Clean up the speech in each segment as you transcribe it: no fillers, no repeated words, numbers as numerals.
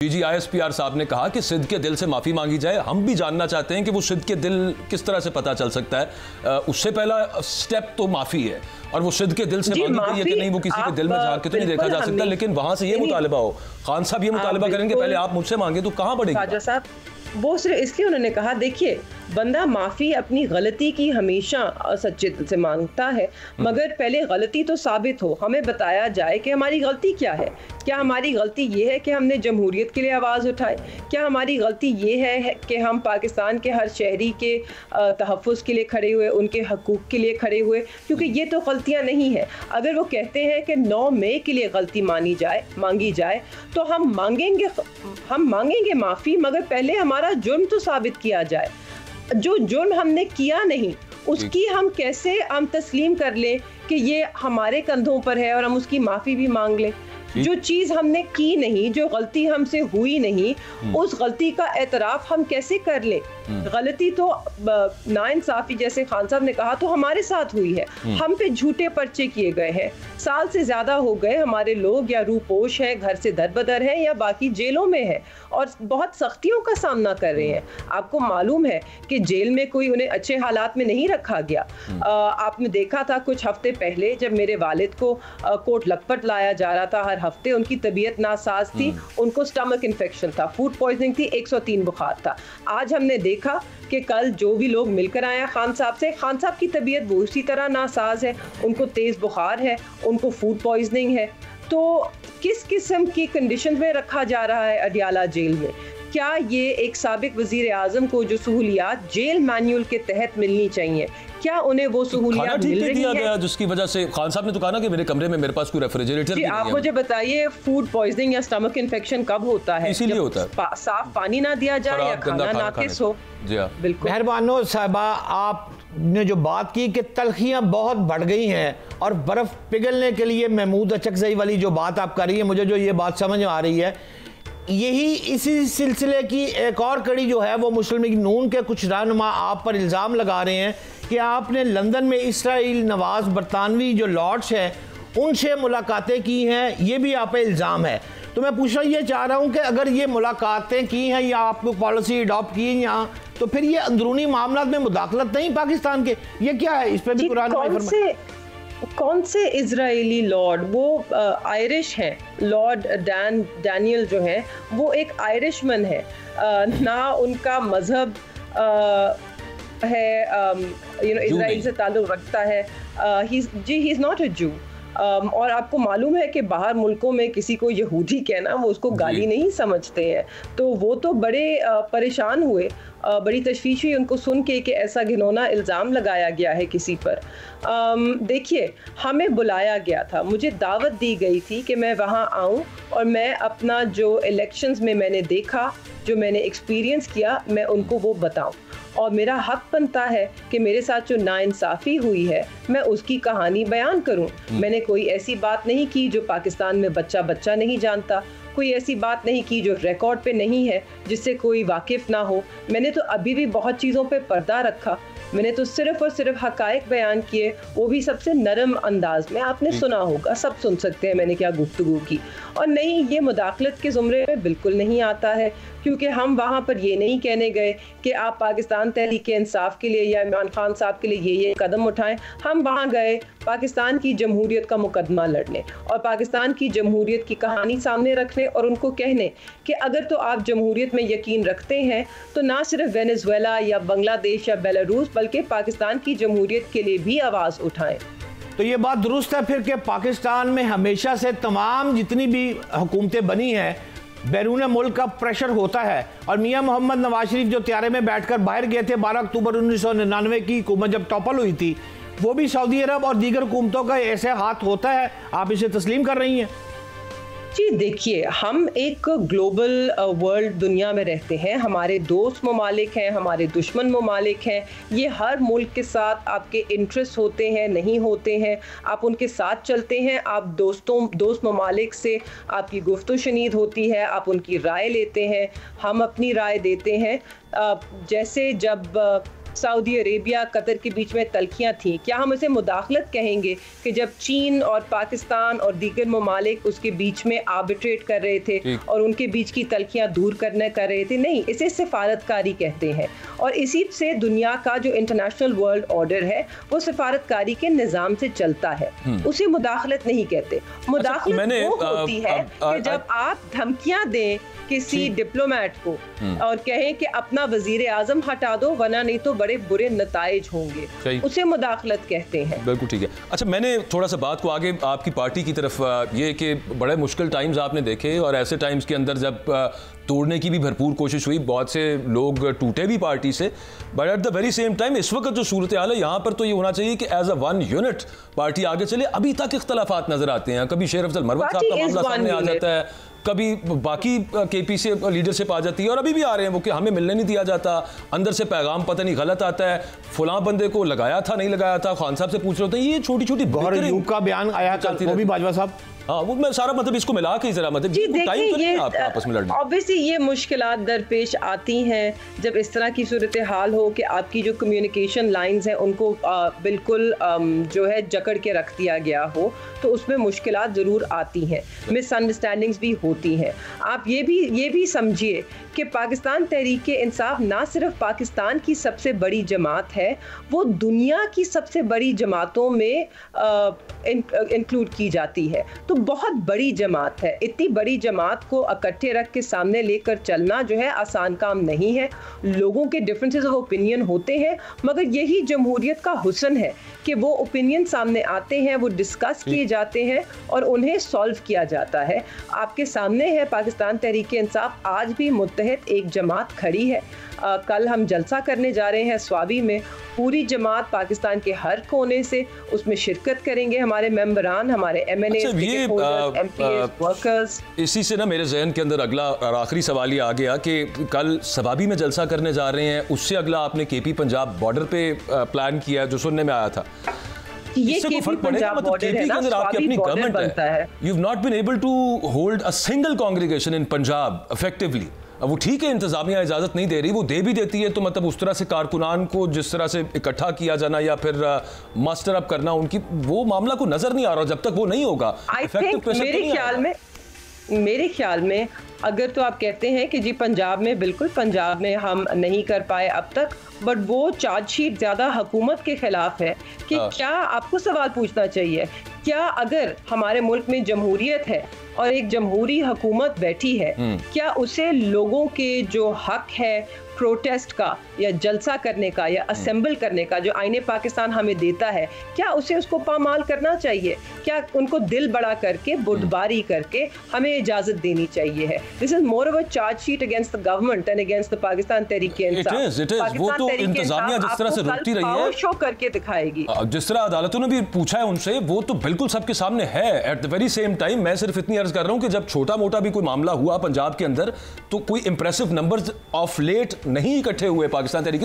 DG ISPR साहब ने कहा कि सिद्ध के दिल से माफी मांगी जाए। हम भी जानना चाहते हैं कि वो सिद्ध के दिल किस तरह से पता चल सकता है। उससे पहला स्टेप तो माफी है, और वो सिद्ध के दिल से मांगी गई है कि नहीं, वो किसी के दिल में झांक के तो नहीं देखा जा सकता। लेकिन वहां से ये मुतालबा हो, खान साहब ये मुतालबा करेंगे पहले आप मुझसे मांगे, तो कहां बढ़ेगी? वो सिर्फ इसलिए उन्होंने कहा, देखिए बंदा माफ़ी अपनी गलती की हमेशा सच्चे दिल से मांगता है, मगर पहले गलती तो साबित हो, हमें बताया जाए कि हमारी गलती क्या है। क्या हमारी गलती ये है कि हमने जमहूरियत के लिए आवाज़ उठाई? क्या हमारी गलती ये है कि हम पाकिस्तान के हर शहरी के तहफ़्फ़ुज़ के लिए खड़े हुए, उनके हकूक़ के लिए खड़े हुए? क्योंकि ये तो गलतियाँ नहीं हैं। अगर वो कहते हैं कि 9 मई के लिए गलती मांगी जाए तो हम मांगेंगे माफ़ी, मगर पहले हमारा जुर्म तो साबित किया जाए। जो जुर्म हमने किया नहीं उसकी हम कैसे तस्लीम कर लें कि ये हमारे कंधों पर है और हम उसकी माफ़ी भी मांग लें? जो चीज़ हमने की नहीं, जो गलती हमसे हुई नहीं, उस गलती का एतराफ़ हम कैसे कर लें? गलती तो नाइंसाफ़ी जैसे खान साहब ने कहा तो हमारे साथ हुई है। हम पे झूठे पर्चे किए गए हैं, साल से ज़्यादा हो गए हमारे लोग या रूपोश हैं, घर से दरबदर हैं या बाकी जेलों में हैं और बहुत सख्तियों का सामना कर रहे हैं। आपको मालूम है कि जेल में कोई उन्हें अच्छे हालात में नहीं रखा गया। आपने देखा था कुछ हफ्ते पहले जब मेरे वालिद को कोट लखपत लाया जा रहा था, हर हफ्ते उनकी तबीयत नासाज थी, उनको स्टमक इन्फेक्शन था, फूड पॉइजनिंग थी, 103 बुखार था। आज हमने देखा कि कल जो भी लोग मिलकर आए खान साहब से, खान साहब की तबीयत वो उसी तरह नासाज है, उनको तेज़ बुखार है, उनको फूड पॉइजनिंग है। तो किस किस्म की कंडीशन में रखा जा रहा है अडियाला जेल में? क्या ये एक साबिक वजीर आजम को जो सहूलियात जेल मैनुअल के तहत मिलनी चाहिए, क्या उन्हें वो सहूलियात मिल रही है? जिसकी वजह से खान साहब ने तो कहा ना कि मेरे कमरे में मेरे पास कोई रेफ्रिजरेटर नहीं है। आप मुझे बताइए फूड पॉइजनिंग या स्टमक इन्फेक्शन कब होता है? इसीलिए होता है साफ पानी ना दिया जाए या खाना नाकिस हो। जी हाँ, बिल्कुल। मेहरबानो साहबा, आपने जो बात की कि तलखियाँ बहुत बढ़ गई हैं और बर्फ़ पिघलने के लिए महमूद अचकज़ई वाली जो बात आप कर रही है, मुझे जो ये बात समझ में आ रही है, यही इसी सिलसिले की एक और कड़ी जो है वो मुस्लिम लीग नून के कुछ रहनुमा आप पर इल्ज़ाम लगा रहे हैं कि आपने लंदन में इसराइल नवाज़ बरतानवी जो लॉर्ड्स हैं उनसे मुलाकातें की हैं, ये भी आप पे इल्ज़ाम है। तो मैं पूछना ये चाह रहा हूँ कि अगर ये मुलाकातें की हैं या आपको पॉलिसी अडॉप्ट की है यहाँ, तो फिर ये अंदरूनी मामलात में मुदाखलत नहीं पाकिस्तान के? ये क्या है? इस पर भी कुरान कौन से इजरायली लॉर्ड? वो आयरिश हैं, लॉर्ड डैनियल जो है वो एक आयरिशमैन है, ना उनका मजहब है इजराइल से ताल्लुक़ रखता है। ही इज़ नॉट अ जू। और आपको मालूम है कि बाहर मुल्कों में किसी को यहूदी कहना वो उसको गाली नहीं समझते हैं। तो वो तो बड़े परेशान हुए, बड़ी तशवीश हुई उनको सुन के कि ऐसा घिनौना इल्ज़ाम लगाया गया है किसी पर। देखिए, हमें बुलाया गया था, मुझे दावत दी गई थी कि मैं वहाँ आऊँ और मैं अपना जो इलेक्शंस में मैंने देखा, जो मैंने एक्सपीरियंस किया, मैं उनको वो बताऊँ। और मेरा हक बनता है कि मेरे साथ जो नाइंसाफ़ी हुई है मैं उसकी कहानी बयान करूं। मैंने कोई ऐसी बात नहीं की जो पाकिस्तान में बच्चा नहीं जानता, कोई ऐसी बात नहीं की जो रिकॉर्ड पे नहीं है, जिससे कोई वाकिफ़ ना हो। मैंने तो अभी भी बहुत चीज़ों पे पर्दा रखा, मैंने तो सिर्फ और सिर्फ हकायक बयान किए, वो भी सबसे नरम अंदाज में। आपने सुना होगा, सब सुन सकते हैं मैंने क्या गुफ्तगू की। और नहीं, ये मुदाखलत के ज़ुमरे में बिल्कुल नहीं आता है, क्योंकि हम वहाँ पर ये नहीं कहने गए कि आप पाकिस्तान तहरीक इंसाफ के लिए या इमरान खान साहब के लिए ये कदम उठाएं। हम वहाँ गए पाकिस्तान की जमहूरियत का मुकदमा लड़ने और पाकिस्तान की जमहूरियत की कहानी सामने रखने और उनको कहने कि अगर तो आप जमहूरियत में यकीन रखते हैं तो ना सिर्फ वेनेजुएला या बांग्लादेश या बेलारूस बल्कि पाकिस्तान की जमहूरियत के लिए भी आवाज़ उठाएं। तो ये बात दुरुस्त है फिर कि पाकिस्तान में हमेशा से तमाम जितनी भी हुकूमतें बनी हैं बैरून मुल्क का प्रेशर होता है। और मियां मोहम्मद नवाज शरीफ जो त्यारे में बैठकर बाहर गए थे 12 अक्टूबर 1999 की हुकूमत जब टॉपल हुई थी, वो भी सऊदी अरब और दीगर हुकूमतों का ऐसे हाथ होता है, आप इसे तस्लीम कर रही हैं? जी देखिए, हम एक ग्लोबल वर्ल्ड दुनिया में रहते हैं, हमारे दोस्त ममालिक हैं, हमारे दुश्मन ममालिक हैं। ये हर मुल्क के साथ आपके इंटरेस्ट होते हैं, नहीं होते हैं, आप उनके साथ चलते हैं। आप दोस्त ममालिक से आपकी गुफ्तगू शनीद होती है, आप उनकी राय लेते हैं, हम अपनी राय देते हैं। जैसे जब सऊदी अरेबिया, कतर के बीच में तल्खियाँ थी, क्या हम इसे मुदाखलत कहेंगे कि जब चीन और पाकिस्तान और दीगर ममालिक उसके बीच में आर्बिट्रेट कर रहे थे और उनके बीच की तल्खियाँ दूर कर रहे थे? नहीं, इसे सिफारतकारी कहते हैं। और इसी से दुनिया का जो इंटरनेशनल वर्ल्ड ऑर्डर है वो सिफारतकारी के निज़ाम से चलता है, उसे मुदाखलत नहीं कहते। मुदाखलत वो होती है कि जब आप धमकियां दें किसी डिप्लोमेट को और कहें कि अपना वजीर आजम हटा दो वरना नहीं तो बड़े बुरे नताइज होंगे, उसे मुदाखलत कहते हैं। बिल्कुल ठीक है। अच्छा, मैंने थोड़ा सा बात को आगे आपकी पार्टी की तरफ, ये कि बड़े मुश्किल टाइम्स आपने देखे और ऐसे टाइम्स के अंदर जब तोड़ने की भी भरपूर कोशिश हुई, बहुत से लोग टूटे भी पार्टी से, but at the very same time इस वक्त जो सूरत हाल है यहाँ पर तो ये होना चाहिए कि as a one unit party आगे चले। अभी तक इख्तलाफात नजर आते हैं, कभी शेर अफजल मरवत साहब का मामला सामने आ जाता है, कभी बाकी केपी से लीडरशिप आ जाती है और अभी भी आ रहे हैं वो कि हमें मिलने नहीं दिया जाता, अंदर से पैगाम पता नहीं गलत आता है, फुला बंदे को लगाया था नहीं लगाया था, खान साहब से पूछ रहे होते हैं। ये छोटी छोटी का बयान आया था वो भी बाजवा साहब, हाँ वो मैं सारा मतलब इसको मिला के जरा मतलब टाइम तो नहीं आप आपस में लड़ने। ऑब्वियसली ये मुश्किलात दरपेश आती हैं जब इस तरह की सूरत हाल हो कि आपकी जो कम्युनिकेशन लाइंस हैं उनको बिल्कुल जो है जकड़ के रख दिया गया हो, तो उसमें मुश्किलात ज़रूर आती हैं, मिसअंडरस्टैंडिंग्स भी होती हैं। आप ये भी समझिए कि पाकिस्तान तहरीक इंसाफ ना सिर्फ पाकिस्तान की सबसे बड़ी जमात है, वो दुनिया की सबसे बड़ी जमातों में इंक्लूड की जाती है, तो बहुत बड़ी जमात है। इतनी बड़ी जमात को इकट्ठे रख के सामने लेकर चलना जो है आसान काम नहीं है। लोगों के डिफरेंसेस ऑफ ओपिनियन होते हैं, मगर यही जमहूरियत का हुस्न है कि वो ओपिनियन सामने आते हैं, वो डिस्कस किए जाते हैं और उन्हें सॉल्व किया जाता है। आपके सामने है पाकिस्तान तहरीक इंसाफ आज भी मुत्तहद एक जमात खड़ी है। कल हम जलसा करने जा रहे हैं स्वाबी में, पूरी जमात पाकिस्तान के हर कोने से उसमें शिरकत करेंगे, हमारे मेंबरान, हमारे MNA, MPs, वर्कर्स। इसी से ना मेरे जहन के अंदर अगला और आखिरी सवाल ये आ गया कि कल सवाबी में जलसा करने जा रहे हैं, उससे अगला आपने KP पंजाब बॉर्डर पे प्लान किया जो सुनने में आया था। ये KP पंजाब बॉर्डर है ना, स्वाबी बॉर्डर बनता है। You've not been able to hold a single congregation in Punjab effectively। अब वो ठीक है इंतजामिया इजाजत नहीं दे रही, वो दे भी देती है तो मतलब उस तरह से कारकुनान को जिस तरह से इकट्ठा किया जाना या फिर मास्टर अप करना, उनकी वो मामला को नजर नहीं आ रहा। जब तक वो नहीं होगा मेरे ख्याल में अगर तो आप कहते हैं कि जी पंजाब में, बिल्कुल पंजाब में हम नहीं कर पाए अब तक, बट वो चार्जशीट ज़्यादा हुकूमत के खिलाफ है कि क्या आपको सवाल पूछना चाहिए, क्या अगर हमारे मुल्क में जमहूरियत है और एक जमहूरी हुकूमत बैठी है, क्या उसे लोगों के जो हक है प्रोटेस्ट का या जलसा करने का या असेंबल करने का जो आईने पाकिस्तान हमें देता है, क्या उसे उसको पामाल करना चाहिए? क्या उनको दिल बड़ा करके बुर्दबारी करके हमें इजाजत देनी चाहिए है? This is more of a charge sheet against the government and against the Pakistan Tehreek Insaf. वो तो इंतजामिया जिस तरह से रोकती रही है, शो करके दिखाएगी। जिस तरह अदालतों ने भी पूछा है उनसे, वो तो बिल्कुल सबके सामने है। At the very same time मैं सिर्फ इतनी अर्ज कर रहा हूं कि जब छोटा मोटा भी कोई मामला हुआ पंजाब के अंदर तो कोई इंप्रेसिव नंबर्स ऑफ लेट नहीं इकट्ठे हुए पाकिस्तान तहरीक,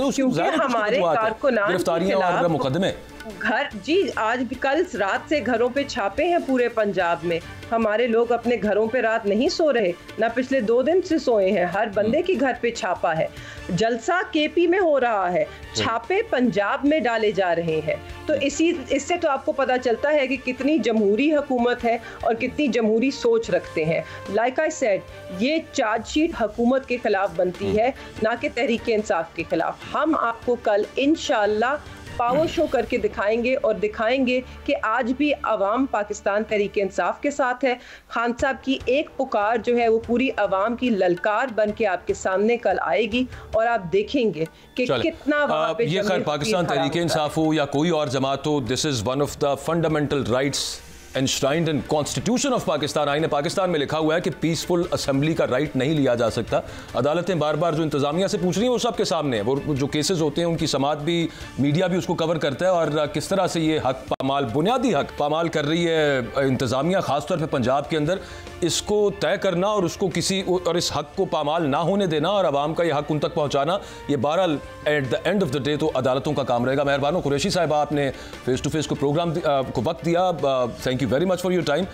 हमारे गिरफ्तारियां और मुकदमे घर जी आज भी कल रात से घरों पे छापे हैं पूरे पंजाब में। हमारे लोग अपने घरों पे रात नहीं सो रहे, ना पिछले 2 दिन से सोए हैं, हर बंदे की घर पे छापा है। जलसा KP में हो रहा है, छापे पंजाब में डाले जा रहे हैं। तो इससे तो आपको पता चलता है कि कितनी जमहूरी हुकूमत है और कितनी जमहूरी सोच रखते हैं। लाइक आई सेड, ये चार्जशीट हुकूमत के खिलाफ बनती है, ना कि तहरीक इंसाफ के खिलाफ। हम आपको कल इंशाअल्लाह पावर शो करके दिखाएंगे कि आज भी अवाम पाकिस्तान तहरीक इंसाफ के साथ है। खान साहब की एक पुकार जो है वो पूरी अवाम की ललकार बन के आपके सामने कल आएगी और आप देखेंगे कि कितना वहाँ पे ये खैर पाकिस्तान तहरीक इंसाफ हो या कोई और जमात हो, this is one of the fundamental rights enshrined in constitution of Pakistan. आईने पाकिस्तान में लिखा हुआ है कि पीसफुल असेंबली का राइट नहीं लिया जा सकता। अदालतें बार बार जो इंतजामिया से पूछ रही हैं वो सबके सामने है, वो जो केसेस होते हैं उनकी समाअत भी, मीडिया भी उसको कवर करता है और किस तरह से ये हक पामाल, बुनियादी हक पामाल कर रही है इंतजामिया, खासतौर पर पंजाब के अंदर। इसको तय करना और उसको किसी और इस हक को पामाल ना होने देना और आवाम का ये हक उन तक पहुँचाना, ये बहरहाल at the end of the day तो अदालतों का काम रहेगा। मेहरबान कुरैशी साहिबा, आपने फेस टू फेस को प्रोग्राम को वक्त दिया, thank you very much for your time.